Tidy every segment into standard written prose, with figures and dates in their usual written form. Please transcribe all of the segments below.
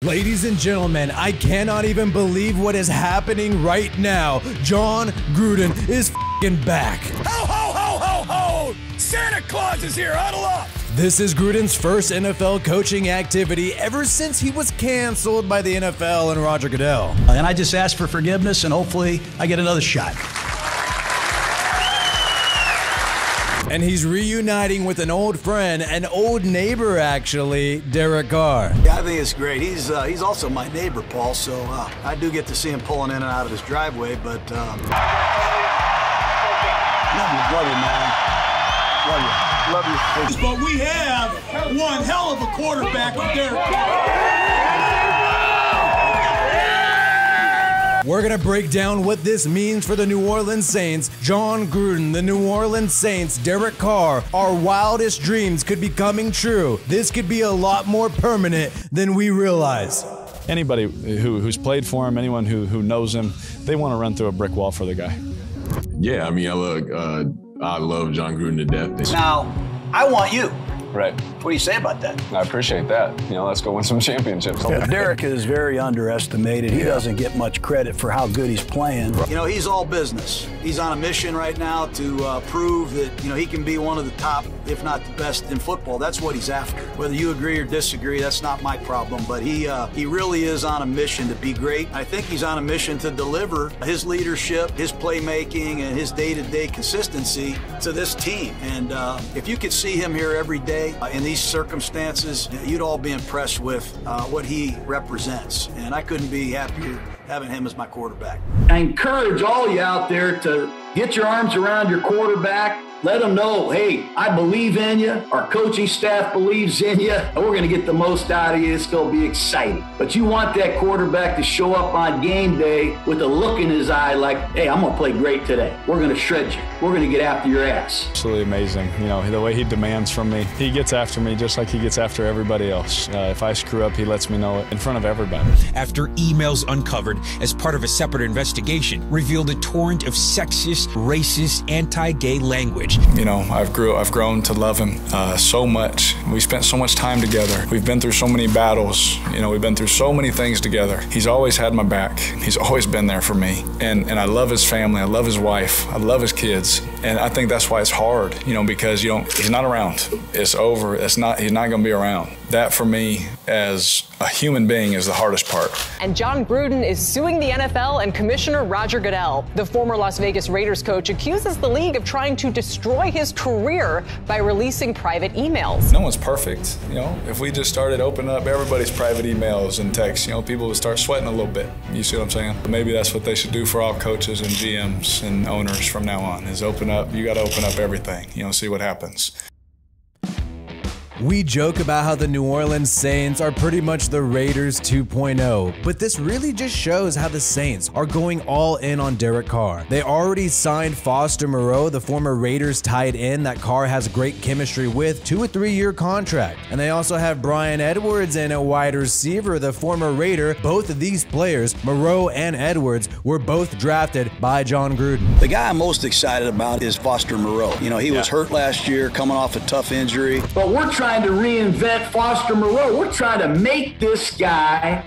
Ladies and gentlemen, I cannot even believe what is happening right now. Jon Gruden is f***ing back. Ho, ho, ho, ho, ho! Santa Claus is here, huddle up! This is Gruden's first NFL coaching activity ever since he was canceled by the NFL and Roger Goodell. And I just ask for forgiveness, and hopefully I get another shot. And he's reuniting with an old friend, an old neighbor actually, Derek Carr. Yeah, I think it's great. He's also my neighbor, Paul, so I do get to see him pulling in and out of his driveway, but love you, man. Love you. But we have one hell of a quarterback with Derek Carr. We're going to break down what this means for the New Orleans Saints, Jon Gruden, the New Orleans Saints, Derek Carr. Our wildest dreams could be coming true. This could be a lot more permanent than we realize. Anybody who's played for him, anyone who knows him, they want to run through a brick wall for the guy. Yeah, I mean, I love Jon Gruden to death. Now, I want you. Right. What do you say about that? I appreciate that. You know, let's go win some championships. Derek is very underestimated. He doesn't get much credit for how good he's playing. You know, he's all business. He's on a mission right now to prove that, you know, he can be one of the top, if not the best in football. That's what he's after. Whether you agree or disagree, that's not my problem. But he really is on a mission to be great. I think he's on a mission to deliver his leadership, his playmaking, and his day-to-day consistency to this team. And if you could see him here every day in these circumstances, you'd all be impressed with what he represents. And I couldn't be happier having him as my quarterback. I encourage all you out there to get your arms around your quarterback. Let them know, hey, I believe in you. Our coaching staff believes in you. And we're going to get the most out of you. It's going to be exciting. But you want that quarterback to show up on game day with a look in his eye like, hey, I'm going to play great today. We're going to shred you. We're going to get after your ass. Absolutely amazing. You know, the way he demands from me. He gets after me just like he gets after everybody else. If I screw up, he lets me know it in front of everybody. After emails uncovered as part of a separate investigation revealed a torrent of sexist, racist, anti-gay language. You know, I've grown to love him so much. We spent so much time together. We've been through so many battles. You know, we've been through so many things together. He's always had my back. He's always been there for me. And I love his family. I love his wife. I love his kids. And I think that's why it's hard, you know, because he's not around. It's over. He's not going to be around. That for me as a human being is the hardest part. And Jon Gruden is suing the NFL and Commissioner Roger Goodell. The former Las Vegas Raiders coach accuses the league of trying to destroy his career by releasing private emails. No one's perfect. You know, if we just started opening up everybody's private emails and texts, you know, people would start sweating a little bit. You see what I'm saying? Maybe that's what they should do for all coaches and GMs and owners from now on, is open up. You got to open up everything, you know, see what happens. We joke about how the New Orleans Saints are pretty much the Raiders 2.0, but this really just shows how the Saints are going all in on Derek Carr. They already signed Foster Moreau, the former Raiders tight end that Carr has great chemistry with, to a 3-year contract. And they also have Bryan Edwards in at wide receiver, the former Raider. Both of these players, Moreau and Edwards, were both drafted by Jon Gruden. The guy I'm most excited about is Foster Moreau. You know, he was hurt last year, coming off a tough injury. But we're trying to reinvent Foster Moreau. We're trying to make this guy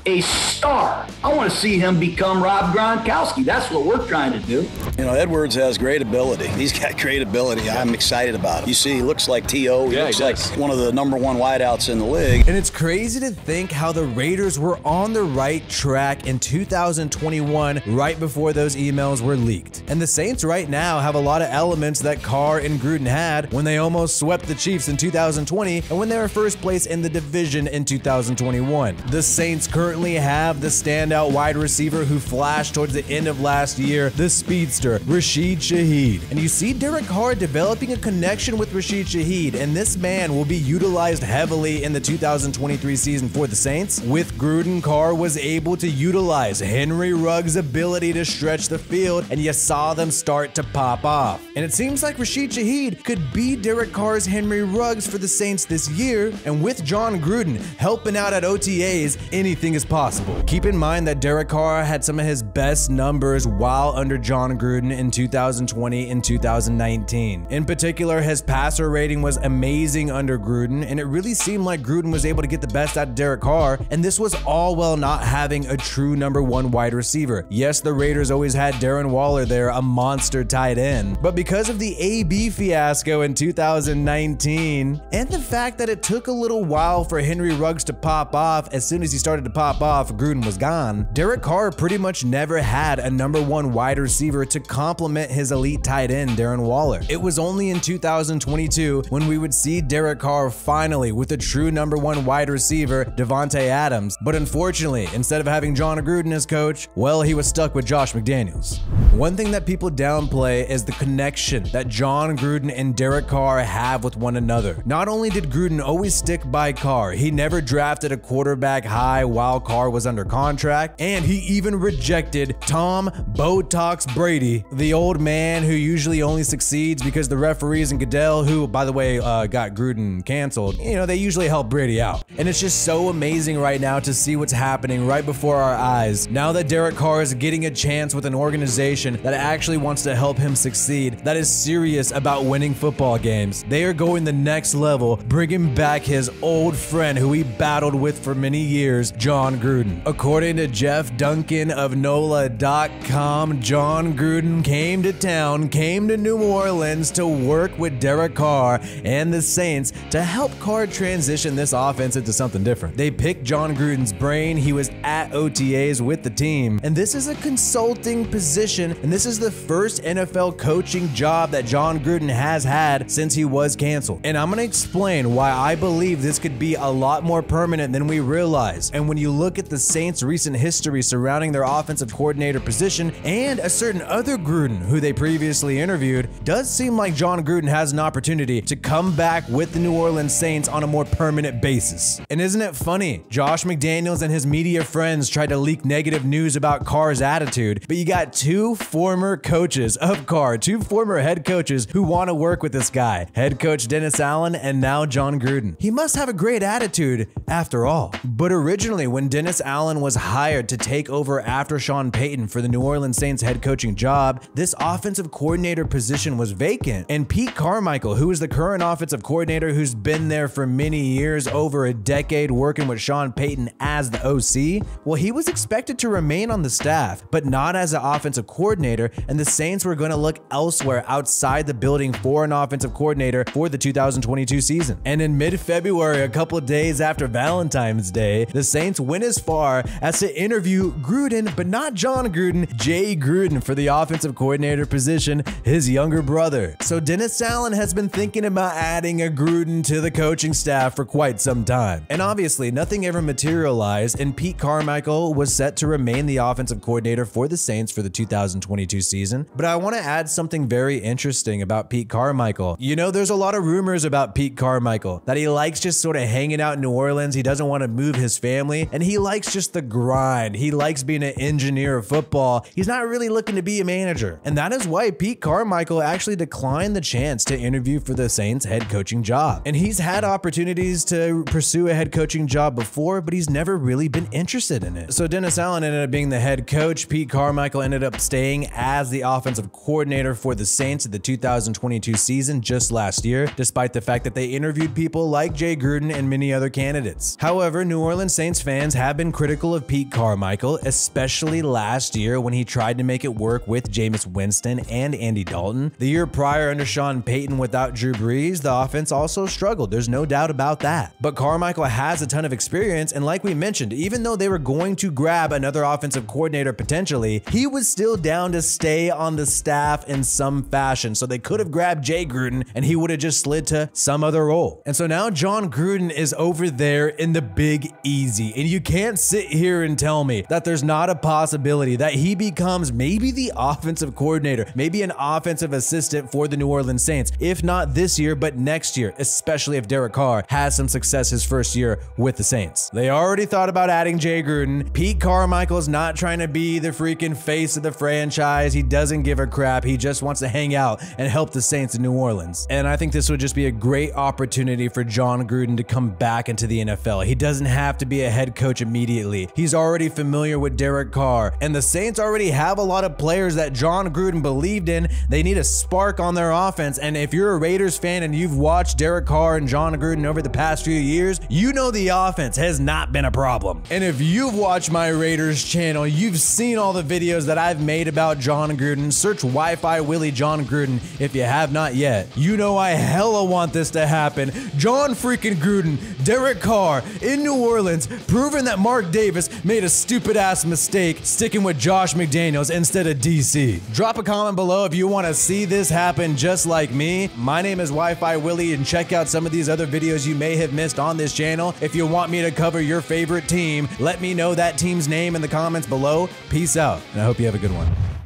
a star. I want to see him become Rob Gronkowski. That's what we're trying to do. You know, Edwards has great ability. He's got great ability. I'm excited about him. You see, he looks like T.O. He looks like one of the #1 wideouts in the league. And it's crazy to think how the Raiders were on the right track in 2021, right before those emails were leaked. And the Saints right now have a lot of elements that Carr and Gruden had when they almost swept the Chiefs in 2020 and when they were first place in the division in 2021. The Saints currently have the standout wide receiver who flashed towards the end of last year, the speedster, Rashid Shaheed. And you see Derek Carr developing a connection with Rashid Shaheed, and this man will be utilized heavily in the 2023 season for the Saints. With Gruden, Carr was able to utilize Henry Ruggs' ability to stretch the field, and you saw them start to pop off. And it seems like Rashid Shaheed could be Derek Carr's Henry Ruggs for the Saints this year, and with Jon Gruden helping out at OTAs, anything is possible. Keep in mind that Derek Carr had some of his best numbers while under Jon Gruden in 2020 and 2019. In particular, his passer rating was amazing under Gruden, and it really seemed like Gruden was able to get the best out of Derek Carr, and this was all while not having a true #1 wide receiver. Yes, the Raiders always had Darren Waller there, a monster tight end, but because of the AB fiasco in 2019, and the fact that it took a little while for Henry Ruggs to pop off, as soon as he started to pop off, Gruden was gone, Derek Carr pretty much never had a #1 wide receiver to complement his elite tight end, Darren Waller. It was only in 2022 when we would see Derek Carr finally with a true #1 wide receiver, Davante Adams, but unfortunately, instead of having Jon Gruden as coach, well, he was stuck with Josh McDaniels. One thing that people downplay is the connection that Jon Gruden and Derek Carr have with one another. Not only did Gruden always stick by Carr, he never drafted a quarterback high while Carr was under contract, and he even rejected Tom Botox Brady, the old man who usually only succeeds because the referees and Goodell, who, by the way, got Gruden canceled, you know, they usually help Brady out. And it's just so amazing right now to see what's happening right before our eyes. Now that Derek Carr is getting a chance with an organization that actually wants to help him succeed, that is serious about winning football games, they are going the next level, bringing back his old friend who he battled with for many years, Jon Gruden. According to Jeff Duncan of NOLA.com, Jon Gruden came to town, came to New Orleans to work with Derek Carr and the Saints to help Carr transition this offense into something different. They picked Jon Gruden's brain, he was at OTAs with the team, and this is a consulting position, and this is the first NFL coaching job that Jon Gruden has had since he was canceled. And I'm going to explain why I believe this could be a lot more permanent than we realize. And when you look at the Saints' recent history surrounding their offensive coordinator position and a certain other Gruden who they previously interviewed, does seem like Jon Gruden has an opportunity to come back with the New Orleans Saints on a more permanent basis. And isn't it funny? Josh McDaniels and his media friends tried to leak negative news about Carr's attitude, but you got two former coaches of Carr, two former head coaches who want to work with this guy, head coach Dennis Allen and now Jon Gruden. He must have a great attitude after all. But originally, when Dennis Allen was hired to take over after Sean Payton for the New Orleans Saints head coaching job, this offensive coordinator position was vacant, and Pete Carmichael, who is the current offensive coordinator who's been there for many years, over a decade working with Sean Payton as the OC, well, he was expected to remain on the staff, but not as an offensive coordinator, and the Saints were going to look elsewhere outside the building for an offensive coordinator for the 2022 season. And in mid-February, a couple of days after Valentine's Day, the Saints went as far as to interview Gruden, but not Jon Gruden, Jay Gruden, for the offensive coordinator position, his younger brother. So Dennis Allen has been thinking about adding a Gruden to the coaching staff for quite some time. And obviously, nothing ever materialized, and Pete Carmichael was set to remain the offensive coordinator for the Saints for the 2022 season. But I want to add something very interesting about Pete Carmichael. You know, there's a lot of rumors about Pete Carmichael, that he likes just sort of hanging out in New Orleans, he doesn't want to move his family, and he likes just the grind. He likes being an engineer of football. He's not really looking to be a manager. And that is why Pete Carmichael actually declined the chance to interview for the Saints head coaching job. And he's had opportunities to pursue a head coaching job before, but he's never really been interested in it. So Dennis Allen ended up being the head coach. Pete Carmichael ended up staying as the offensive coordinator for the Saints at the 2022 season just last year, despite the fact that they interviewed people like Jay Gruden and many other candidates. However, New Orleans Saints fans have been critical of Pete Carmichael, especially last year when he tried to make it work with Jameis Winston and Andy Dalton. The year prior under Sean Payton without Drew Brees, the offense also struggled. There's no doubt about that. But Carmichael has a ton of experience, and like we mentioned, even though they were going to grab another offensive coordinator potentially, he was still down to stay on the staff in some fashion. So they could have grabbed Jay Gruden and he would have just slid to some other role. And so now Jon Gruden is over there in the Big Easy, and you can't sit here and tell me that there's not a possibility that he becomes maybe the offensive coordinator, maybe an offensive assistant for the New Orleans Saints, if not this year, but next year, especially if Derek Carr has some success his first year with the Saints. They already thought about adding Jay Gruden. Pete Carmichael's not trying to be the freaking face of the franchise. He doesn't give a crap. He just wants to hang out and help the Saints in New Orleans. And I think this would just be a great opportunity for Jon Gruden to come back into the NFL. He doesn't have to be a head coach coach immediately. He's already familiar with Derek Carr, and the Saints already have a lot of players that Jon Gruden believed in. They need a spark on their offense, and if you're a Raiders fan and you've watched Derek Carr and Jon Gruden over the past few years, you know the offense has not been a problem. And if you've watched my Raiders channel, you've seen all the videos that I've made about Jon Gruden. Search WiFiWillie Jon Gruden if you have not yet. You know I hella want this to happen. Jon freaking Gruden, Derek Carr in New Orleans, proving that Mark Davis made a stupid ass mistake sticking with Josh McDaniels instead of DC. Drop a comment below if you want to see this happen just like me. My name is WiFiWillie, and check out some of these other videos you may have missed on this channel. If you want me to cover your favorite team, let me know that team's name in the comments below. Peace out, and I hope you have a good one.